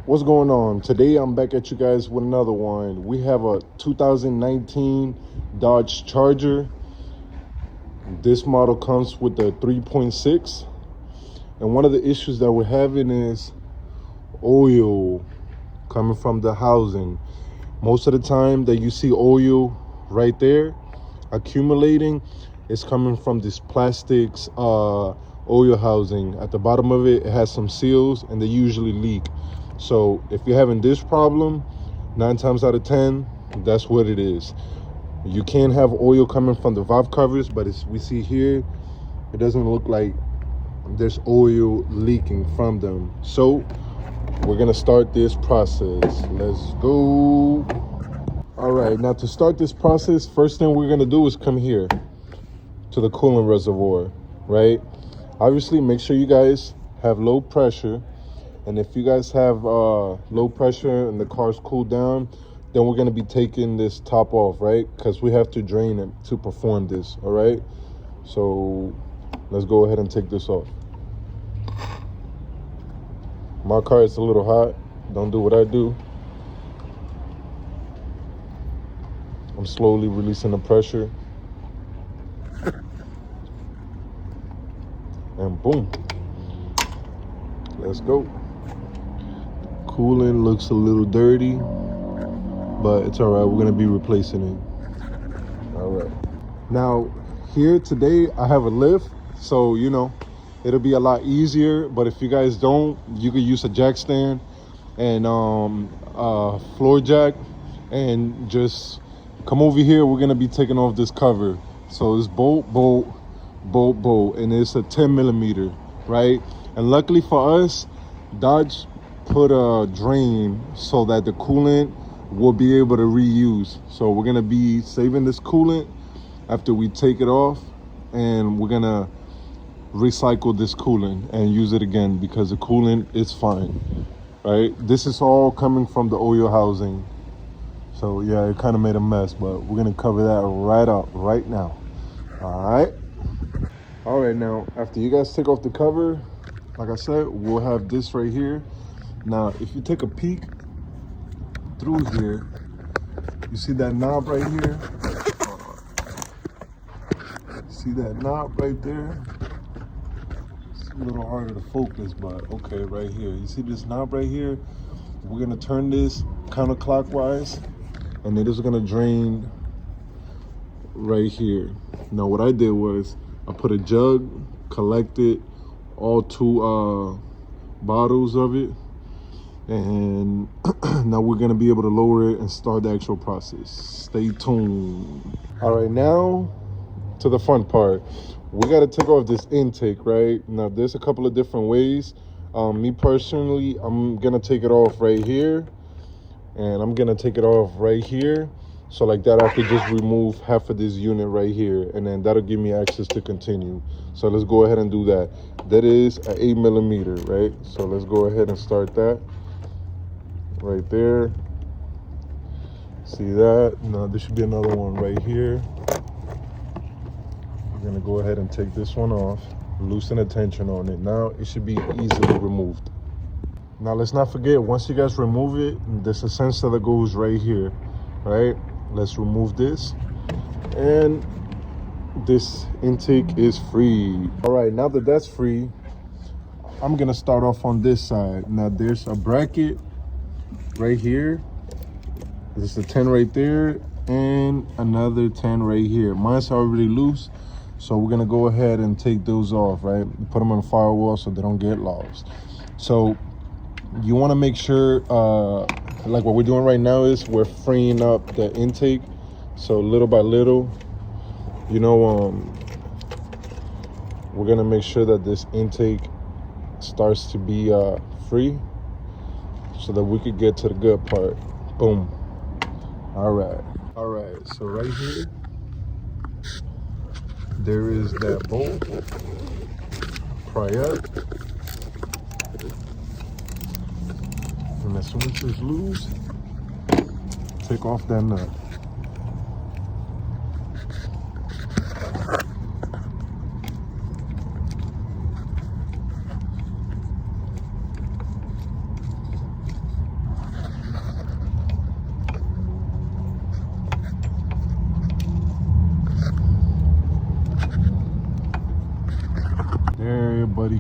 What's going on? Today I'm back at you guys with another one. We have a 2019 Dodge Charger. This model comes with the 3.6, and one of the issues that we're having is oil coming from the housing. Most of the time that you see oil right there accumulating, it's coming from this plastics oil housing. At the bottom of it, it has some seals and they usually leak. So if you're having this problem, 9 times out of 10, that's what it is. You can have oil coming from the valve covers, but as we see here, it doesn't look like there's oil leaking from them. So we're gonna start this process. Let's go. All right, now to start this process, first thing we're gonna do is come here to the coolant reservoir, right? Obviously, make sure you guys have low pressure. And if you guys have low pressure and the car's cooled down, then we're gonna be taking this top off, right? Because we have to drain it to perform this, all right? So let's go ahead and take this off. My car is a little hot. Don't do what I do. I'm slowly releasing the pressure. And boom. Let's go. Coolant looks a little dirty, but it's all right. We're gonna be replacing it. All right. Now, here today, I have a lift, so it'll be a lot easier. But if you guys don't, you could use a jack stand and floor jack, and just come over here. We're gonna be taking off this cover. So it's bolt, and it's a 10 millimeter, right? And luckily for us, Dodge put a drain so that the coolant will be able to reuse. So we're gonna be saving this coolant after we take it off, and we're gonna recycle this coolant and use it again because the coolant is fine, right? This is all coming from the oil housing. So yeah, it kind of made a mess, but we're gonna cover that right up right now. All right, now after you guys take off the cover, like I said, we'll have this right here. Now, if you take a peek through here, you see that knob right here? See that knob right there? It's a little harder to focus, but okay, right here. You see this knob right here? We're gonna turn this counterclockwise, and it is gonna drain right here. Now, what I did was I put a jug, collected all 2 bottles of it, and now we're gonna be able to lower it and start the actual process. Stay tuned. All right, now to the fun part. We gotta take off this intake, right? Now there's a couple of different ways. Me personally, I'm gonna take it off right here, and I'm gonna take it off right here. So like that, I could just remove half of this unit right here, and then that'll give me access to continue. So let's go ahead and do that. That is an 8 millimeter, right? So let's go ahead and start that right there. See that? Now there should be another one right here. We're gonna go ahead and take this one off, loosen the tension on it. Now it should be easily removed. Now let's not forget, once you guys remove it, there's a sensor that goes right here, right? Let's remove this, and this intake is free. All right, now that that's free, I'm gonna start off on this side. Now there's a bracket right here. There's a 10 right there, and another 10 right here. Mine's already loose, so we're gonna go ahead and take those off, right? Put them on the firewall so they don't get lost. So you wanna make sure, like what we're doing right now is we're freeing up the intake. So little by little, we're gonna make sure that this intake starts to be free so that we could get to the good part. Boom. All right, so right here, there is that bolt. Pry up. And as soon as it's loose, take off that nut.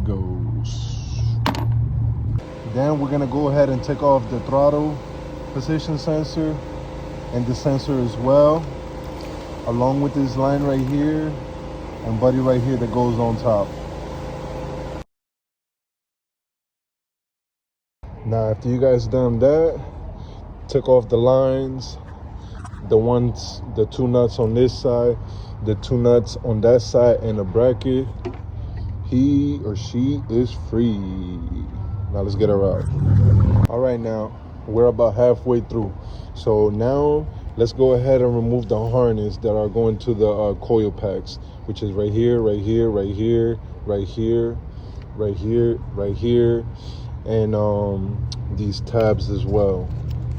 goes. Then we're gonna go ahead and take off the throttle position sensor and the sensor as well, along with this line right here and buddy right here that goes on top. Now after you guys done that, took off the lines, the two nuts on this side, the two nuts on that side, and the bracket, he or she is free. Now let's get her out. All right, now we're about halfway through. So now let's go ahead and remove the harness that are going to the coil packs, which is right here, right here, right here, right here, right here, right here, and these tabs as well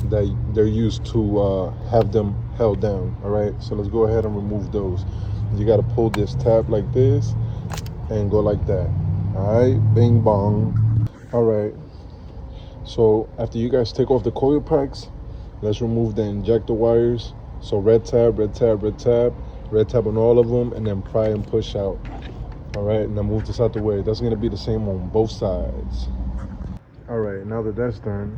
that they're used to have them held down. All right, so let's go ahead and remove those. You got to pull this tab like this and go like that. All right, bing bong. All right, so after you guys take off the coil packs, let's remove the injector wires. So red tab, red tab, red tab, red tab on all of them, and then pry and push out. All right, now move this out the way. That's gonna be the same on both sides. All right, now that that's done,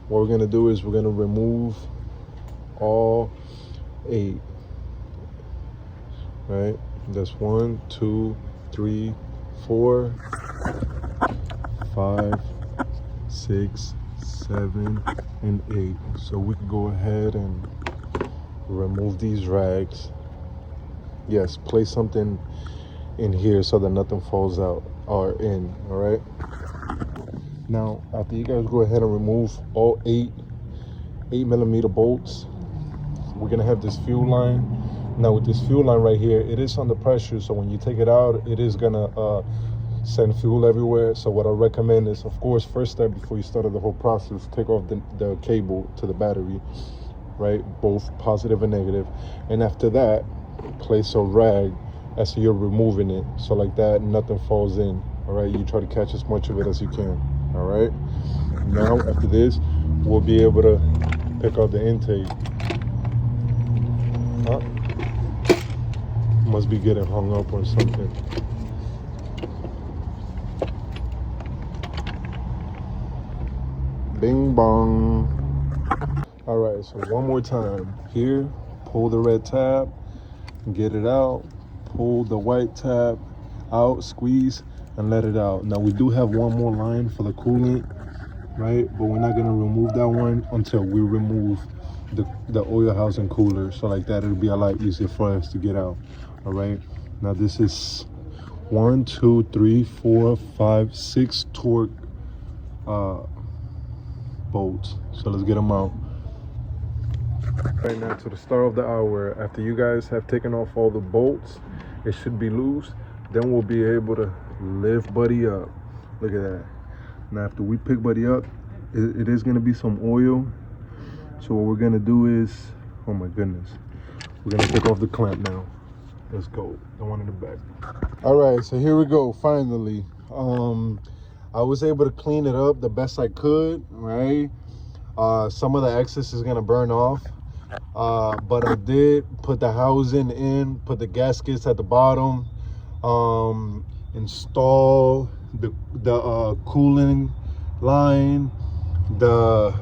what we're gonna do is we're gonna remove all 8. Right, that's 1, 2, 3, 4, 5, 6, 7, and 8. So we can go ahead and remove these rags. Yes, place something in here so that nothing falls out or in. All right, now after you guys go ahead and remove all 8mm bolts, we're gonna have this fuel line. Now with this fuel line right here, it is under pressure, so when you take it out, it is gonna send fuel everywhere. So what I recommend is, of course, first step before you start the whole process, take off the cable to the battery, right? Both positive and negative. And after that, place a rag as you're removing it. So like that, nothing falls in, all right? You try to catch as much of it as you can, all right? Now, after this, we'll be able to pick out the intake. Huh? Must be getting hung up or something. Bing bong. All right, so one more time. Here, pull the red tab, get it out, pull the white tab out, squeeze, and let it out. Now we do have one more line for the coolant, right? But we're not gonna remove that one until we remove the oil housing cooler. So like that, it'll be a lot easier for us to get out. All right, now this is 1, 2, 3, 4, 5, 6 torque bolts. So let's get them out. Right now to the start of the hour, after you guys have taken off all the bolts, it should be loose. Then we'll be able to lift Buddy up. Look at that. Now after we pick Buddy up, it is gonna be some oil. So what we're gonna do is, oh my goodness, we're gonna take off the clamp now. Let's go, the one in the back. All right, so here we go, finally. I was able to clean it up the best I could, right? Some of the excess is gonna burn off, but I did put the housing in, put the gaskets at the bottom, install the cooling line, the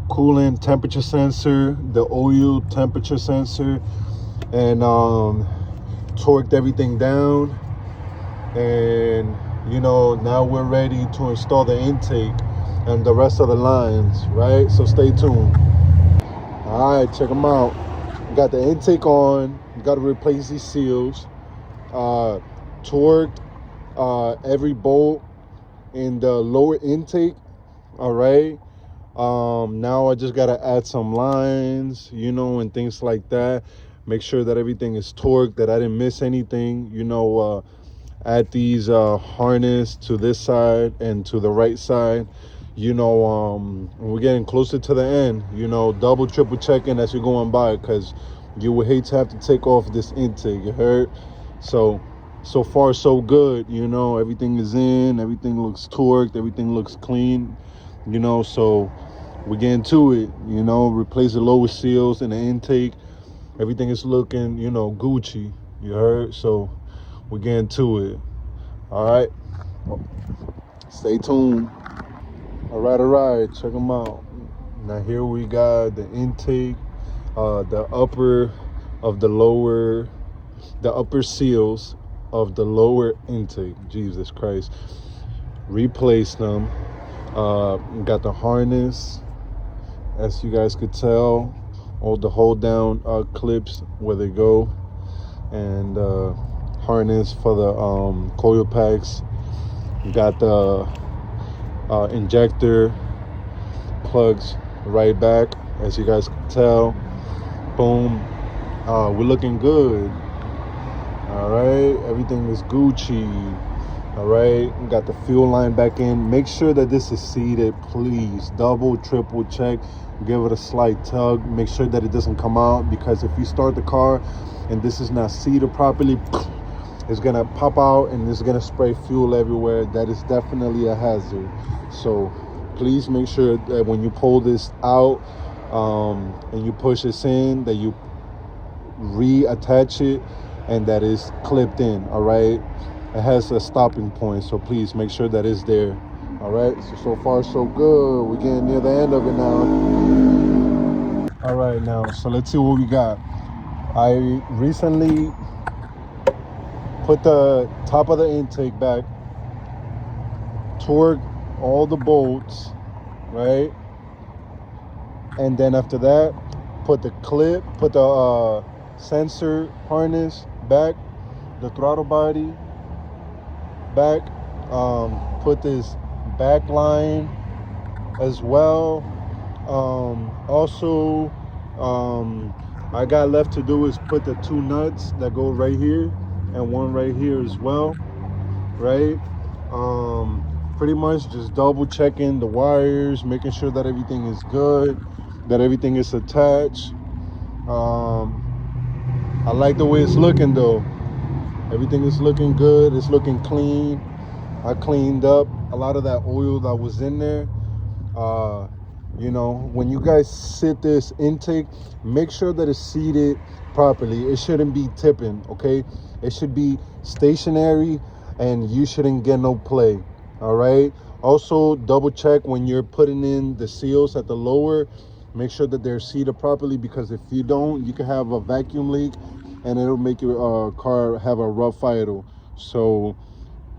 coolant temperature sensor, the oil temperature sensor, and torqued everything down. And you know, now we're ready to install the intake and the rest of the lines, right? So stay tuned. All right, check them out. Got the intake on. Got to replace these seals. Torqued every bolt in the lower intake. All right. Now I just got to add some lines, you know, and things like that. Make sure that everything is torqued, that I didn't miss anything, you know. Add these harness to this side and to the right side, you know. We're getting closer to the end, you know. Double, triple checking as you're going by, because you would hate to have to take off this intake, you heard? So far so good, you know. Everything is in, everything looks torqued, everything looks clean, you know. So we're getting to it, you know. Replace the lower seals in the intake. Everything is looking, you know, Gucci, you heard? So we're getting to it. All right, stay tuned. All right, check them out. Now here we got the intake, the upper of the lower, the upper seals of the lower intake. Jesus Christ. Replace them. Got the harness, as you guys could tell, all the hold down clips where they go, and harness for the coil packs. Got the injector plugs right back, as you guys can tell. Boom. We're looking good. All right, everything is Gucci. All right, got the fuel line back in. Make sure that this is seated, please. Double, triple check. Give it a slight tug. Make sure that it doesn't come out, because if you start the car and this is not seated properly, it's gonna pop out and it's gonna spray fuel everywhere. That is definitely a hazard. So please make sure that when you pull this out and you push this in, that you reattach it and that is clipped in. All right, it has a stopping point, so please make sure that it's there. All right, so far so good. We're getting near the end of it now. All right, now, so let's see what we got. I recently put the top of the intake back, torque all the bolts, right? And then after that, put the clip, put the sensor harness back, the throttle body back, put this back line as well. Also, I got left to do is put the 2 nuts that go right here and one right here as well, right? Pretty much just double checking the wires, making sure that everything is good, that everything is attached. I like the way it's looking though. Everything is looking good. It's looking clean. I cleaned up a lot of that oil that was in there. You know, when you guys sit this intake, make sure that it's seated properly. It shouldn't be tipping, okay? It should be stationary and you shouldn't get no play, all right? Also, double check when you're putting in the seals at the lower. Make sure that they're seated properly, because if you don't, you can have a vacuum leak and it'll make your car have a rough idle. So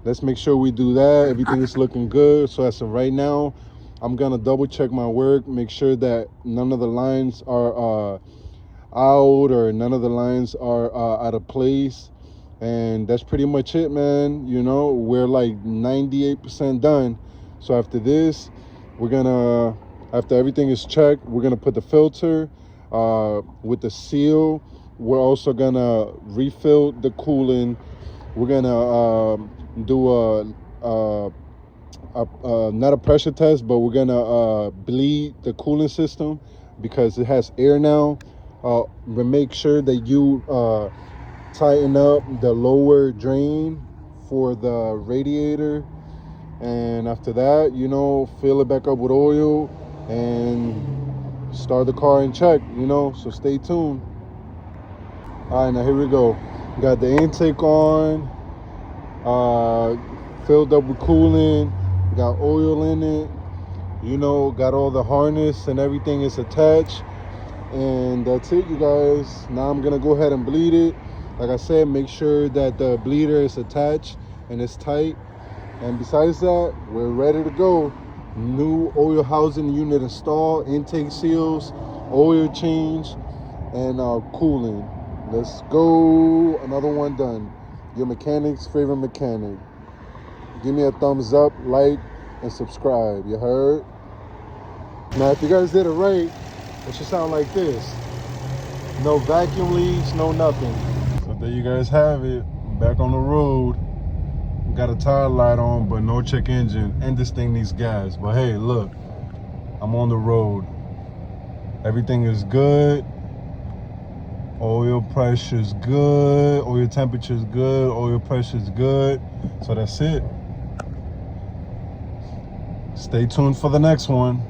let's make sure we do that. Everything is looking good. So as of right now, I'm gonna double check my work, make sure that none of the lines are out or none of the lines are out of place. And that's pretty much it, man. You know, we're like 98% done. So after this, we're gonna, after everything is checked, we're gonna put the filter with the seal. We're also gonna refill the coolant. We're gonna do not a pressure test, but we're gonna bleed the cooling system, because it has air now. Make sure that you tighten up the lower drain for the radiator, and after that, you know, fill it back up with oil and start the car and check, you know. So stay tuned. All right, now here we go. Got the intake on, filled up with coolant, got oil in it, you know, got all the harness and everything is attached, and that's it, you guys. Now I'm gonna go ahead and bleed it. Like I said, make sure that the bleeder is attached and it's tight. And besides that, we're ready to go. New oil housing unit installed, intake seals, oil change, and cooling. Let's go. Another one done. Your mechanic's favorite mechanic. Give me a thumbs up, like, and subscribe. You heard? Now, if you guys did it right, it should sound like this. No vacuum leaks, no nothing. So there you guys have it. Back on the road. Got a tire light on, but no check engine. And this thing needs gas. But hey, look, I'm on the road. Everything is good. Oil pressure's good. Oil temperature's good. Oil pressure's good. So that's it. Stay tuned for the next one.